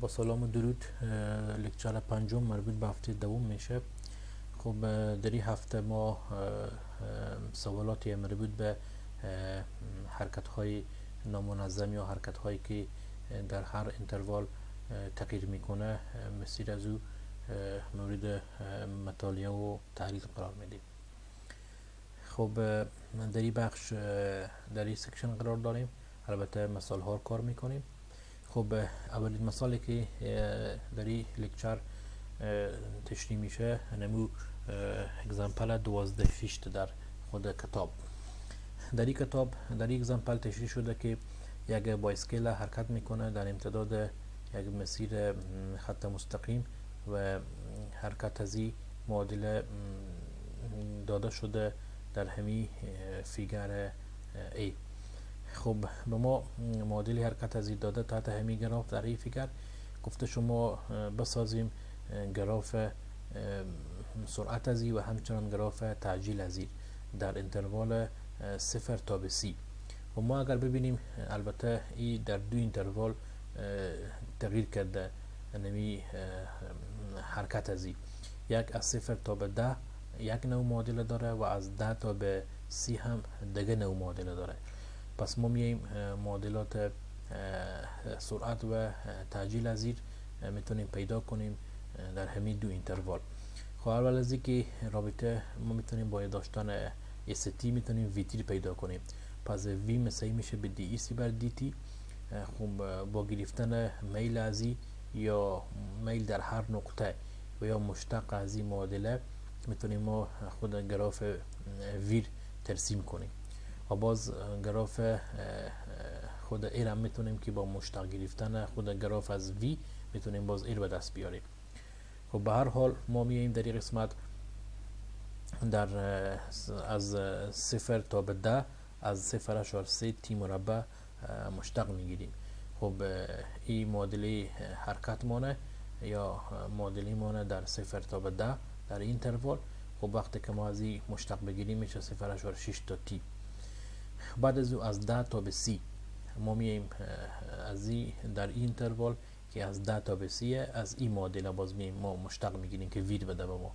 با سلام و درود. لکچر پنجم مربوط به هفته دوم میشه. خب در این هفته ما سوالاتی مربوط به حرکت های نامنظم یا حرکت هایی که در هر انتروال تغییر میکنه مسیر از او مورد مطالعه و تحلیل قرار میدیم. خب در این بخش در این سکشن قرار داریم، البته مثال ها کار میکنیم. خب اولین مثالی که در این لکچر تشریح میشه نمو اگزامپل 12 در خود کتاب. در این کتاب در این اگزامپل تشریح شده که یک بایسکل حرکت میکنه در امتداد یک مسیر خط مستقیم و حرکت از این معادله داده شده در همین فیگر A. خب به ما معادل حرکت از این داده تحت همین گراف در این فیگر گفته شما بسازیم گراف سرعت از این و همچنان گراف تعجیل از این در انتروال 0 تا به 30. و ما اگر ببینیم البته این در دو انتروال تغییر کرده، یعنی حرکت از این یک از 0 تا به 10 یک نوع معادله داره و از 10 تا به 30 هم دیگه نوع معادله داره. پس ما میایم معادلات سرعت و تعجیل از این میتونیم پیدا کنیم در همین دو انتروال. خب اول از اینکه رابطه ما میتونیم با داشتن ast میتونیم vt پیدا کنیم. پس v مساوی میشه به dec بر dt. خب با گرفتن میل از این یا میل در هر نقطه و یا مشتق از این معادله میتونیم ما خود گراف ویر ترسیم کنیم و باز گراف خود ایر هم میتونیم که با مشتق گرفتن خود گراف از وی میتونیم باز ایر به دست بیاریم. خب به هر حال ما میاییم در این قسمت در از 0 تا به 10 از 0.3 تی مربع مشتق میگیریم. خب این معادله حرکت مانه یا معادله مانه در 0 تا به 10 در این انتروال. خب وقتی که ما از این مشتق بگیریم میشه 0.6 تا تی. بعد از او از 10 تا به 30 ما میایم از این در این انتروال که از 10 تا به 30 از این معادله باز میایم ما مشتق میگیریم که ویر بده به ما.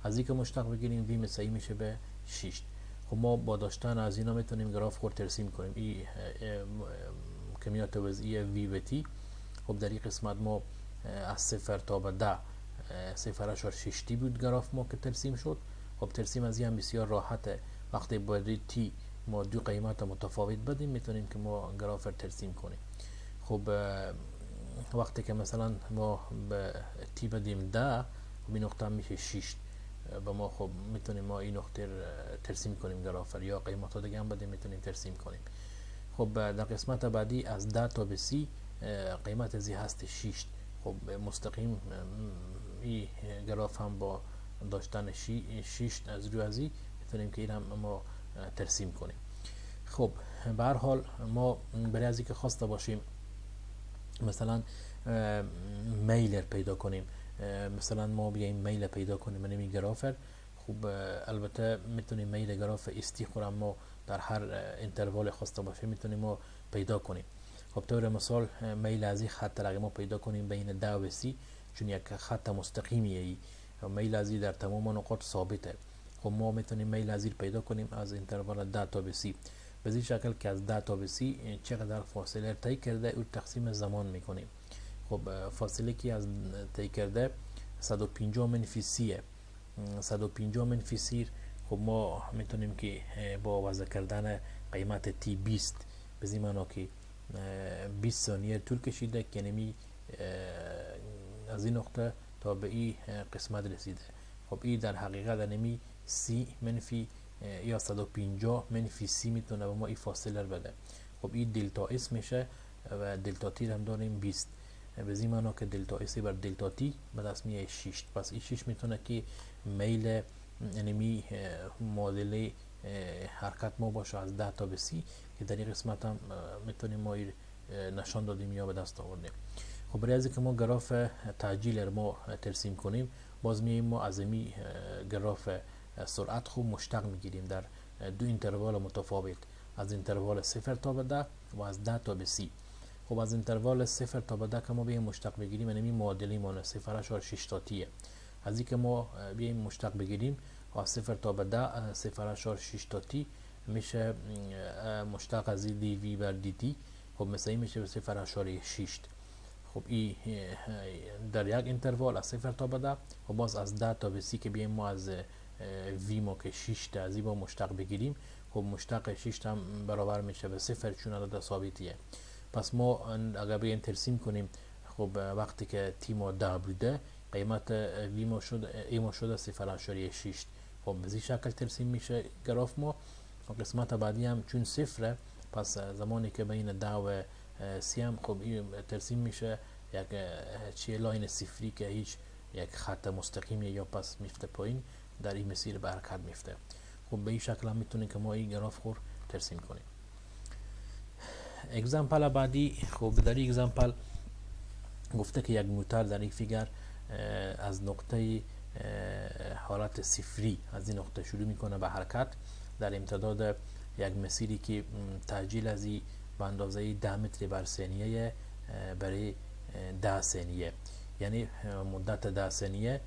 از این که مشتق بگیریم وی مساوی میشه به 6. خب ما با داشتن از اینا میتونیم گراف خود ترسیم کنیم. این کمیات وضعی وی و تی. خب در این قسمت ما از 0 تا به 10 0.6 تی بود گراف ما که ترسیم شد. خب ترسیم از این هم بسیار راحته. وقتی با تی ما دو قیمت متفاوت بدیم میتونیم که ما گراف رو ترسیم کنیم. خب وقتی که مثلا ما به تی بدیم 10 این نقطه میشه 6 با ما. خب میتونیم ما این نقطه ترسیم کنیم گراف یا قیمت ها دیگه هم بدیم میتونیم ترسیم کنیم. خب در قسمت بعدی از 10 تا به 30 قیمت ازی هست 6. خب مستقیم این گراف هم با داشتن 6 از روی ازی میتونیم که این هم ما ترسیم کنیم. خب به هر حال ما برای از اینکه خواسته باشیم مثلا میل پیدا کنیم، مثلا ما بیایم میل پیدا کنیم من این گرافر. خب البته میتونیم میل گراف استی خورم ما در هر انتروال خواسته باشه میتونیم ما پیدا کنیم. خب طور مثال میل از این خط را ما پیدا کنیم بین 10 و 30 چون یک خط مستقیمیه ای میل از این در تمام نقاط ثابته. خب ما میتونیم میل از این پیدا کنیم از انتروال 10 تا به 30 به این شکل که از 10 تا به 30 چقدر فاصله طی کرده او تقسیم زمان میکنیم. خب فاصله که از طی کرده 150 منفی 30 150 منفی 30. خب ما میتونیم که با وضع کردن قیمت تی 20 به این معنا که 20 ثانیه طول کشیده که یعنی از این نقطه تا به این قسمت رسیده. خب این در حقیقت یعنی 30 منفی یا 150 منفی 30 میتونه به ما این فاصله رو بده. خب این دلتا اس میشه و دلتا تی هم داریم 20 به این معنا که دلتا اس بر دلتا تی به دست میاد 6. پس این 6 میتونه که میل یعنی معادله حرکت ما باشه از 10 تا به 30 که در این قسمت هم میتونیم ما نشان دادیم یا به دست آوردیم. خب برای از اینکه ما گراف تعجیل ما ترسیم کنیم باز میایم ما از این گراف سرعت خوب مشتق میگیریم در دو انتروال متفاوت از انتروال 0 تا به 10 و از 10 تا به 30. خب از اینتروال 0 تا به 10 که ما بیایم مشتق بگیریم، یعنی معادله مونه 0.6 تا تیه. از اینکه ما بیایم مشتق بگیریم از 0 تا به 10 0.6 تا تی میشه مشتق از دی وی بر دی تی. خب مثلا این میشه به 0.6. خب این در یک اینتروال از 0 تا به 10 و باز از 10 تا به 30 که بیایم ما از وی ما که 6 تا از این با مشتق بگیریم، خب مشتق 6 هم برابر میشه به 0 چون عدد ثابتیه. پس ما اگر بیایم ترسیم کنیم، خب وقتی که تی ما 10 بوده قیمت وی ما شده ای ما شده 0.6. خب به این شکل ترسیم میشه گراف ما. و قسمت بعدی هم چون 0 پس زمانی که بین 10 و 30 هم خب این ترسیم میشه یک چیه لاین صفری که هیچ یک خط مستقیمی یا پس میفته پایین در این مسیر به حرکت میفته. خب به این شکل هم میتونیم که ما این گراف خور ترسیم کنیم. اگزامپل بعدی، خب در این اگزامپل گفته که یک موتور در این فیگر از نقطه حالت صفری از این نقطه شروع میکنه به حرکت در امتداد یک مسیری که تعجیل از این به اندازه 10 متر بر ثانیه برای 10 ثانیه، یعنی مدت 10 ثانیه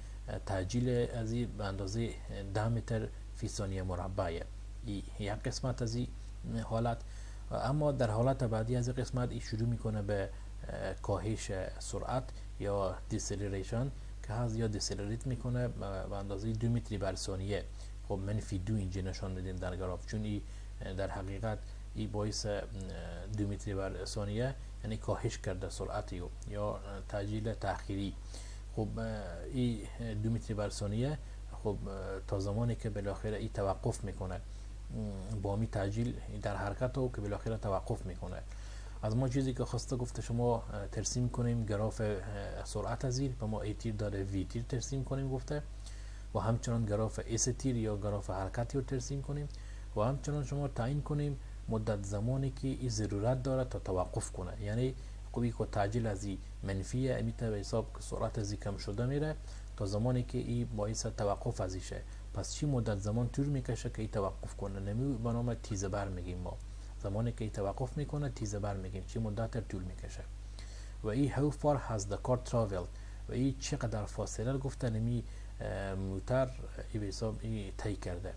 تعجیل از این به اندازه 10 متر فی ثانیه مربعه. یک قسمت از این حالت. اما در حالت بعدی از این قسمت این شروع میکنه به کاهش سرعت یا دیسلریشن که هست یا دیسلریت میکنه به اندازه 2 متر بر ثانیه. خب -2 اینجا نشان میدیم در گراف، چون این در حقیقت این باعث 2 متر بر ثانیه یعنی کاهش کرده سرعتی یا تعجیل تأخیری. خب این 2 متر بر ثانیه خب تا زمانی که بالاخره این توقف میکنه با می تعجیل در حرکت و که بالاخره توقف میکنه. از ما چیزی که خواسته گفته شما ترسیم کنیم گراف سرعت از این، به ما ای تیر داره وی تیر ترسیم کنیم گفته، و همچنان گراف اس تیر یا گراف حرکتی رو ترسیم کنیم، و همچنان شما تعیین کنیم مدت زمانی که این ضرورت داره تا توقف کنه. یعنی خوبی که تعجیل از این منفیه امیته به حساب که سرعت از این کم شده میره تا زمانی که این باعث توقف از شه. پس چی مدت زمان طول میکشه که این توقف کنه؟ نمی به نام تیزه بر میگیم ما. زمانی که این توقف میکنه تیزه بر میگیم چی مدت طول میکشه. و این how far has the car traveled، و این چقدر فاصله گفته نمی موتر ای به حساب ای طی کرده.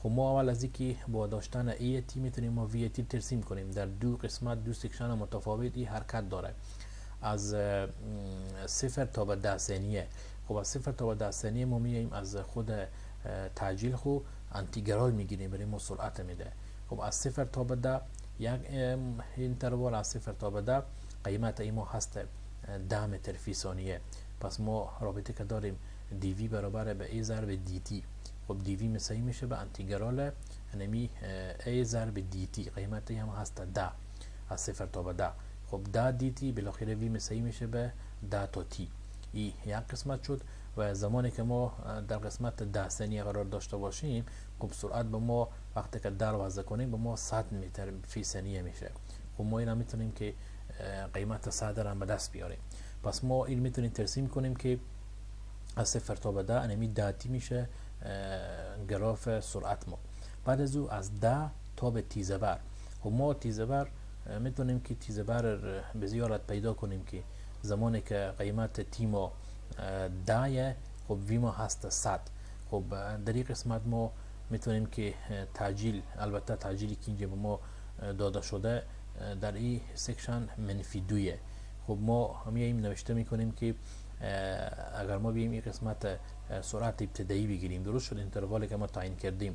خب ما اول از اینکه با داشتن ای تی میتونیم ما وی تی ترسیم کنیم. در دو قسمت دو سکشن متفاوت این حرکت داره از 0 تا به 10 ثانیه. خب از 0 تا به 10 ثانیه ما میایم از خود تعجیل خو انتگرال میگیریم برای ما سرعت میده. خب از 0 تا به 10 یک اینتروال از 0 تا به 10 قیمت ای ما هست 10 متر فی ثانیه. پس ما رابطه که داریم دی وی برابر به ای ضرب دی تی. خب دی وی مساوی میشه به انتگرال یعنی ای ضرب دی تی، قیمت ای هم هست 10 از 0 تا به 10. خب 10 دی تی بالاخره وی مساوی میشه به 10 تا تی. این یک قسمت شد. و زمانی که ما در قسمت 10 ثانیه قرار داشته باشیم، خب سرعت به ما وقتی که در وضع کنیم به ما 100 متر فی ثانیه میشه. خب ما اینا میتونیم که قیمت 100 را به دست بیاریم. پس ما این میتونیم ترسیم کنیم که از 0 تا به 10 انمی 10 تی میشه گراف سرعت ما. بعد از او از 10 تا به تیزه بر، خب ما تیزه بر میتونیم که تیزه بر به زیارت پیدا کنیم که زمانی که قیمت تی ما 10 خب وی ما هست 100. خب در این قسمت ما میتونیم که تعجیل، البته تعجیلی که اینجا به ما داده شده در این سکشن -2. خب ما میایم نوشته میکنیم که اگر ما بیایم این قسمت سرعت ابتدایی بگیریم، درست شد اینتروالی که ما تعیین کردیم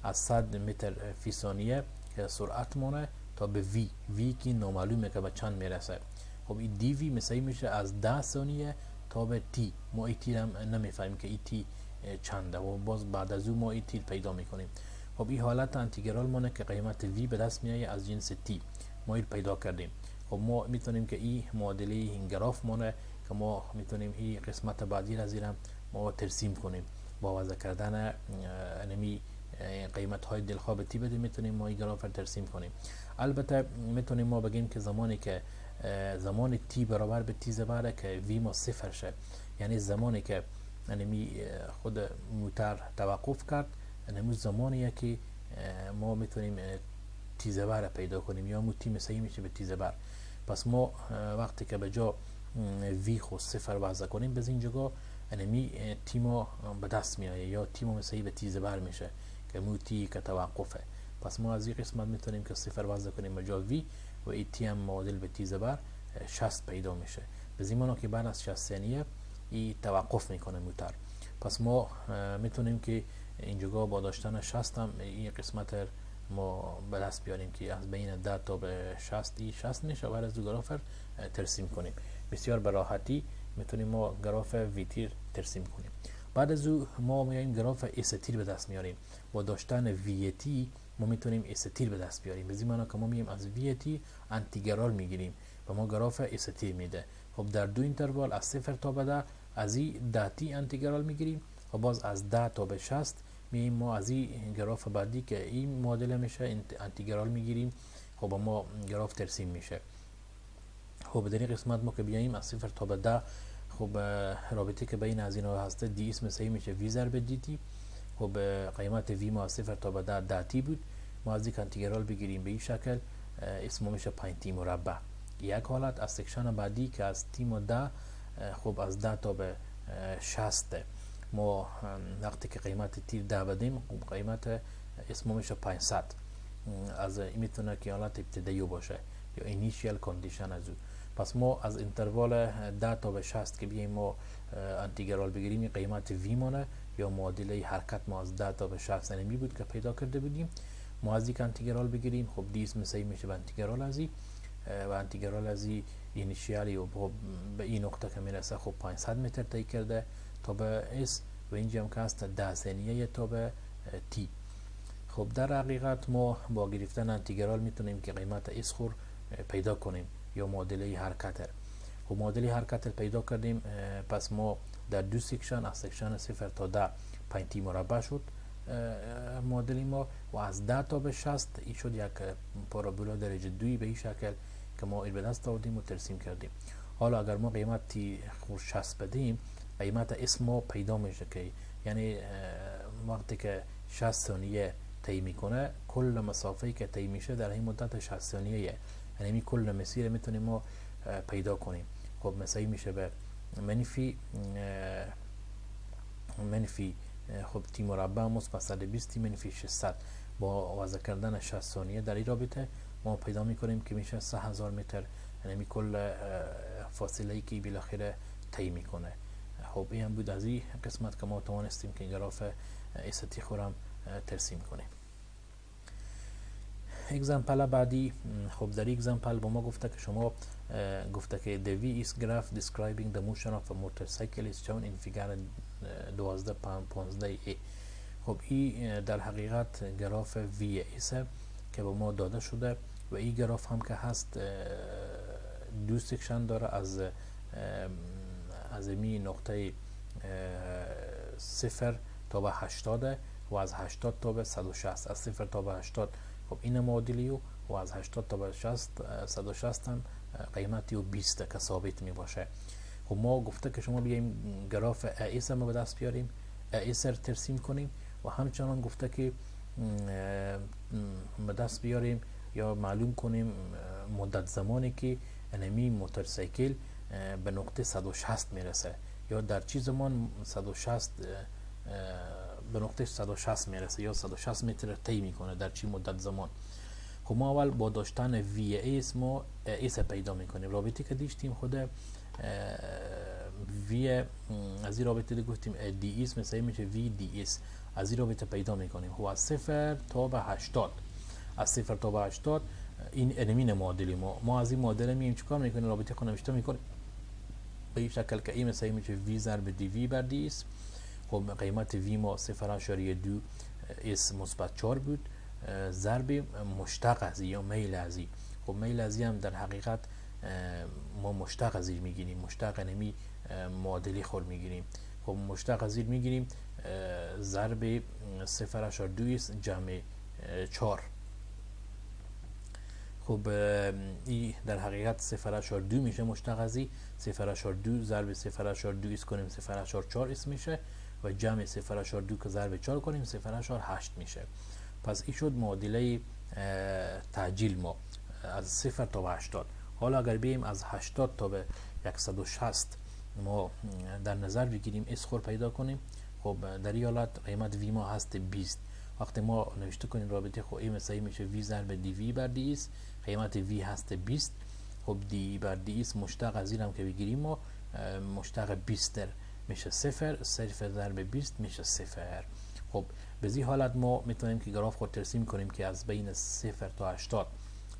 از 100 متر فی ثانیه که سرعت مونه تا به وی که نامعلومه که به چند میرسه. خب این دی وی مساوی میشه از 10 ثانیه تا به تی. ما ای تی هم نمیفهمیم که ای تی چنده و باز بعد از اون ما ای تی پیدا میکنیم. خب این حالت انتگرال مونه که قیمت وی به دست میایه از جنس تی. ما این پیدا کردیم. خب ما میتونیم که این معادله این گراف مونه که ما میتونیم این قسمت بعدی را زیرم ما ترسیم کنیم با وضع کردن انمی قیمت های دلخواه تی بده میتونیم ما این گراف را ترسیم کنیم. البته میتونیم ما بگیم که زمانی که زمان تی برابر به تی زبره که وی ما 0 شه، یعنی زمانی که انمی خود موتور توقف کرد انمی زمانیه که ما میتونیم تی زبر پیدا کنیم یا مو تی مساوی میشه به تی زبر. پس ما وقتی که به جا وی خود صفر وضع کنیم به این جگاه انمی تیما به دست میایه یا تیما مثلا به تیز بر میشه که موتی که توقفه. پس ما از این قسمت میتونیم که صفر وضع کنیم به جا وی و این تی هم معادل به تیز بر 60 پیدا میشه. به این معنی که بعد از 60 ثانیه این توقف میکنه موتور. پس ما میتونیم که اینجا با داشتن 60 هم این قسمت ما به دست بیاریم که از بین 10 تا به 60 ای 60 میشه و بعد از دو گراف ترسیم کنیم. بسیار به راحتی میتونیم ما گراف ویتیر ترسیم کنیم. بعد از او ما میایم گراف استیر به دست میاریم. با داشتن ویتی ما میتونیم استیر به دست بیاریم. به این معنی که ما میایم از ویتی انتگرال میگیریم و ما گراف استیر میده. خب در دو اینتروال از 0 تا به 10 از این 10 تی انتگرال میگیریم و باز از 10 تا به 60 میایم ما از این گراف بعدی که این معادله میشه انتگرال میگیریم. خب ما گراف ترسیم میشه. خب در این قسمت ما که بیاییم از 0 تا به 10 خب رابطه که بین از اینا هسته دی اسم صحیح میشه وی ضرب دی تی. خب قیمت وی ما از 0 تا به 10 تی بود. ما از این انتگرال بگیریم به این شکل اسم میشه 5 تی مربع. یک حالت از سکشن بعدی که از تی و 10 خب از 10 تا به 60 ما وقتی که قیمت تی 10 بدیم قیمت اسم میشه 500. از این میتونه که حالت ابتدایی باشه یا اینیشیال کاندیشن از او. پس ما از اینتروال 10 تا به 60 که بیایم ما انتگرال بگیریم قیمت وی مانه یا معادله حرکت ما از 10 تا به 60 نمی بود که پیدا کرده بودیم. ما از یک انتگرال بگیریم خب دی اسم صحیح میشه به انتگرال ازی و انتگرال ازی اینیشیالی و به این نقطه که میرسه خب 500 متر طی کرده تا به اس و اینجا هم که هست 10 ثانیه تا به تی. خب در حقیقت ما با گرفتن انتگرال میتونیم که قیمت اس خور پیدا کنیم یا معادله حرکت. خب معادله حرکت پیدا کردیم. پس ما در دو سکشن از سکشن 0 تا 10 5 تی مربع شد معادله ما و از 10 تا به 60 این شد یک پارابولا درجه دوی به این شکل که ما این به دست آوردیم و ترسیم کردیم. حالا اگر ما قیمت تی خور 60 بدیم قیمت اس ما پیدا میشه که یعنی وقتی که 60 ثانیه طی میکنه کل مسافه‌ای که طی میشه در این مدت 60 ثانیه یعنی کل مسیر میتونیم ما پیدا کنیم. خب مثلا میشه به منفی خب تی مربع مثبت 120 منفی 600 با وضع کردن 60 ثانیه در این رابطه ما پیدا میکنیم که میشه 3000 متر یعنی کل فاصله ای که بالاخره طی میکنه. خب این هم بود از این قسمت که ما توانستیم که گراف استی خورم ترسیم کنیم. اگزمپل بعدی خب در اگزمپل با ما گفته که شما گفته که the V is graph describing the motion of a motorcycle is shown in figure 12.15a. خب این در حقیقت گراف وی ایسه که با ما داده شده و این گراف هم که هست دو سکشن داره از می نقطه 0 تا به 80 و از 80 تا به 160 از 0 تا به 80 خب این معادلیو و از 80 تا به 160 هم قیمتی و 20 که ثابت می باشه. خب ما گفته که شما بیایم گراف ایس ما به دست بیاریم ایس رو ترسیم کنیم و همچنان گفته که به دست بیاریم یا معلوم کنیم مدت زمانی که انمی موتورسیکل به نقطه 160 میرسه یا در چی زمان 160 به نقطه 160 میرسه یا 160 متر طی میکنه در چی مدت زمان. خب ما اول با داشتن وی ایس ما ایس پیدا میکنیم. رابطه که داشتیم خود وی از این رابطه دی گفتیم دی ایس مثلا میشه وی دی ایس از این رابطه پیدا میکنیم. خب از 0 تا به 80 از 0 تا به 80 این انمین معادلی ما از این معادله میایم چیکار میکنیم رابطه خود نوشته میکنیم به این شکل که این مثلا میشه وی ضرب دی وی بر دی ایس. خب قیمت وی ما 0.2 اس مثبت 4 بود ضرب مشتق از یا میل ازی. خب میل ازی هم در حقیقت ما مشتق از این میگیریم مشتق نمی معادلی خور میگیریم. خب مشتق از این میگیریم ضرب 0.2 اس جمع 4. خب این در حقیقت 0.2 میشه مشتق از این 0.2 ضرب 0.2 اس کنیم 0.4 اس میشه و جمع 0.2 که ضرب 4 کنیم 0.8 میشه. پس این شد معادله تعجیل ما از 0 تا 80. حالا اگر بیایم از 80 تا به 160 ما در نظر بگیریم اسخور پیدا کنیم، خب در این حالت قیمت وی ما هست 20. وقتی ما نوشته کنیم رابطه خب این مثلا میشه وی ضرب دی وی بر دی ایس، قیمت وی هست 20. خب دی بر دی ایس مشتق از این هم که بگیریم ما مشتق 20 میشه 0 ضرب 20 میشه 0. خب به این حالت ما میتونیم که گراف خود ترسیم کنیم که از بین 0 تا 80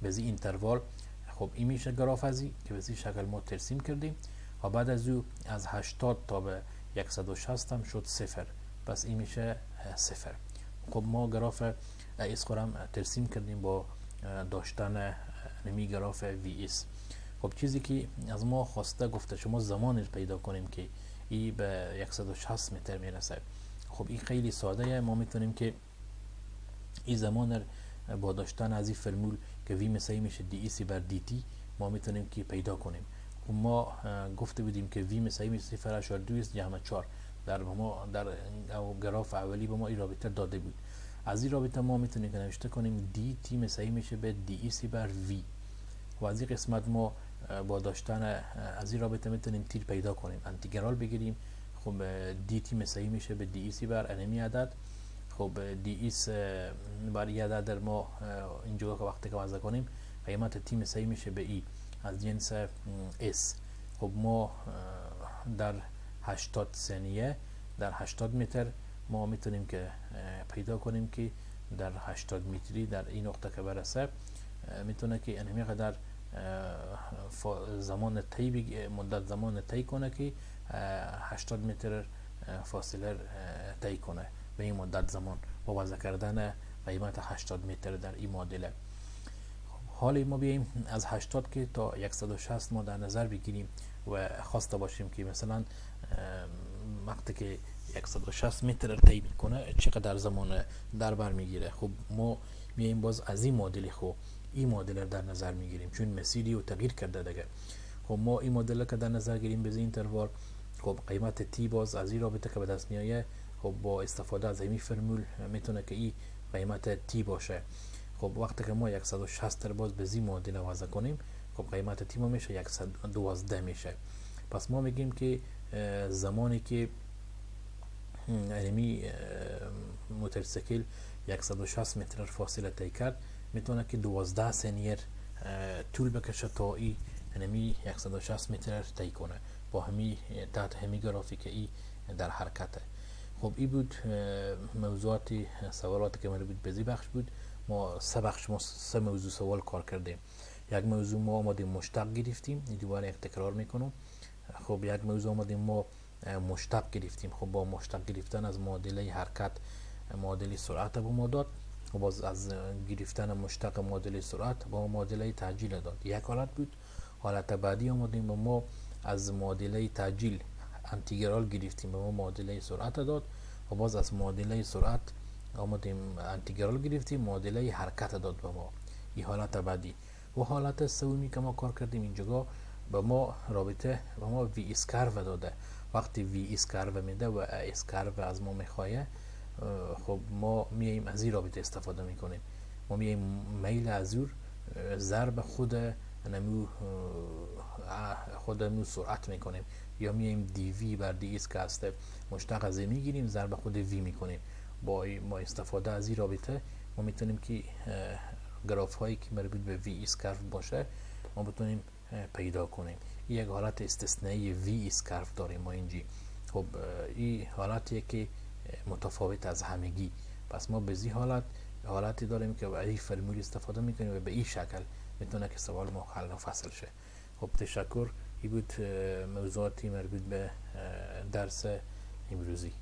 به این اینتروال، خب این میشه گراف ازی که به این شکل ما ترسیم کردیم و بعد از او از 80 تا به 160 هم شد 0، پس این میشه 0. خب ما گراف اسخور هم ترسیم کردیم با داشتن نمی گراف وی اس. خب چیزی که از ما خواسته گفته شما زمان رو پیدا کنیم که این به 160 متر میرسه. خب این خیلی ساده، ما میتونیم که این زمان رو با داشتن از این فرمول که وی مساوی میشه دی ایسی بر دی تی ما میتونیم که پیدا کنیم. خب ما گفته بودیم که وی مساوی میشه 0.2 جمع 4 در گراف اولی به ما این رابطه داده بود. از این رابطه ما میتونیم که نوشته کنیم دی تی مساوی میشه به دی ایسی بر وی و از این قسمت ما با داشتن از این رابطه میتونیم تیر پیدا کنیم، انتگرال بگیریم. خب دی تی مساوی میشه به دی ایسی بر انمی عدد. خب دی ایس بر این عدد در ما اینجا که وقتی که وضع کنیم قیمت تی مساوی میشه به ای از جنس اس. خب ما در 80 ثانیه در 80 متر ما میتونیم که پیدا کنیم که در 80 متری در این نقطه که برسه میتونه که انمی قدر زمان طی مدت زمان طی کنه که 80 متر فاصله طی کنه به این مدت زمان با وضع کردن قیمت 80 متر در این معادله. حالا ما بیایم از 80 که تا 160 ما در نظر بگیریم و خواسته باشیم که مثلا وقتی که 160 متر طی میکنه چقدر زمان در بر میگیره. خب ما میایم باز از این معادله خب این معادله در نظر میگیریم چون مسیری رو تغییر کرده دیگه. خب ما این معادله که در نظر گیریم به این اینتروال، خب قیمت تی باز از این رابطه که به دست میایه خب با استفاده از این فرمول میتونه که این قیمت تی باشه. خب وقتی که ما 160 رو باز به این معادله وضع کنیم خب قیمت تی ما میشه 112 میشه. پس ما میگیم که زمانی که انمی موتورسیکل 160 متر فاصله طی کرد میتونه که 12 ثانیه طول بکشه تا این انمی 160 متر طی کنه با همی تحت همی گرافیک ای در حرکته. خب این بود موضوعات سوالاتی که مربوط به این بخش بود. ما سه موضوع سوال کار کردیم. یک موضوع ما آمدیم مشتق گرفتیم، دوباره یک تکرار میکنم. خب یک موضوع آمدیم ما مشتق گرفتیم. خب با مشتق گرفتن از معادله حرکت معادله سرعت به ما داد و باز از گرفتن مشتق معادله سرعت با معادله تعجیل داد. یک حالت بود. حالت بعدی آمدیم به ما از معادله تعجیل انتگرال گرفتیم به ما معادله سرعت داد و باز از معادله سرعت آمدیم انتگرال گرفتیم معادله حرکت داد به ما. این حالت بعدی. و حالت سومی که ما کار کردیم اینجا به ما رابطه به ما وی اسکرو داده. وقتی وی اسکرو میده و اسکرو از ما میخواه خب ما میایم از این رابطه استفاده میکنیم. ما میایم میل ازور ضرب خودمو سرعت میکنیم یا میایم دی وی بر دی ایس که هسته مشتق از میگیریم ضرب خود وی میکنیم. با ما استفاده از این رابطه ما میتونیم که گراف هایی که مربوط به وی اسکرو باشه ما بتونیم پیدا کنیم. یک حالت استثنایی وی اسکرو داریم ما اینجی. خب این حالتیه که متفاوت از همگی. پس ما به این حالتی داریم که با این فرمول استفاده میکنیم و به این شکل میتونه که سوال ما حل و فصل شه. خب تشکر. این بود موضوعاتی مربوط به درس امروزی.